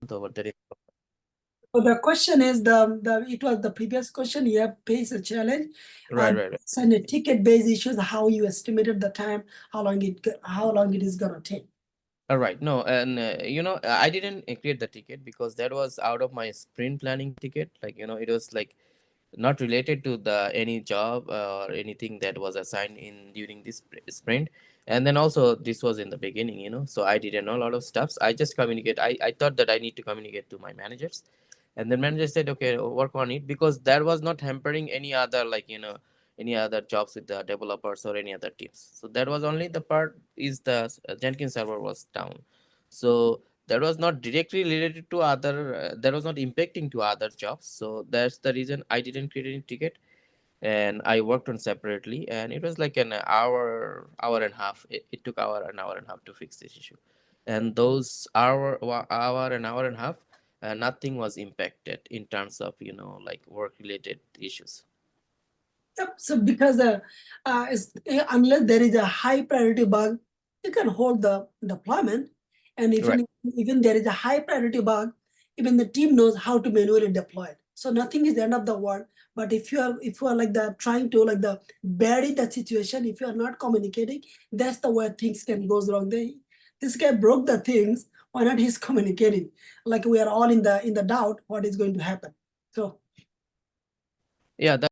over there. So the question is it was the previous question. You have faced a challenge. Right, right, right. And a ticket-based issues, how you estimated the time, how long it is gonna take. All right. No, and I didn't create the ticket because that was out of my sprint planning ticket. Like, it was like not related to the any job or anything that was assigned in during this sprint. And then also this was in the beginning, so I didn't know a lot of stuffs. I just communicate. I thought that I need to communicate to my managers, and then manager said, okay, work on it, because that was not hampering any other, like, any other jobs with the developers or any other teams. So that was only the part is the Jenkins server was down. So that was not directly related to other, that was not impacting to other jobs. So that's the reason I didn't create any ticket, and I worked on separately, and it was like an hour and a half. It took an hour and a half to fix this issue, and those hour and a half, nothing was impacted in terms of like work related issues. Yep. So because unless there is a high priority bug, you can hold the deployment, and Right. even there is a high priority bug, even the team knows how to manually deploy it. So nothing is the end of the world. But if you are like the trying to like the bury the situation, if you are not communicating, that's the where things can goes wrong. This guy broke the things. Why not he's communicating? Like we are all in the doubt what is going to happen. So Yeah,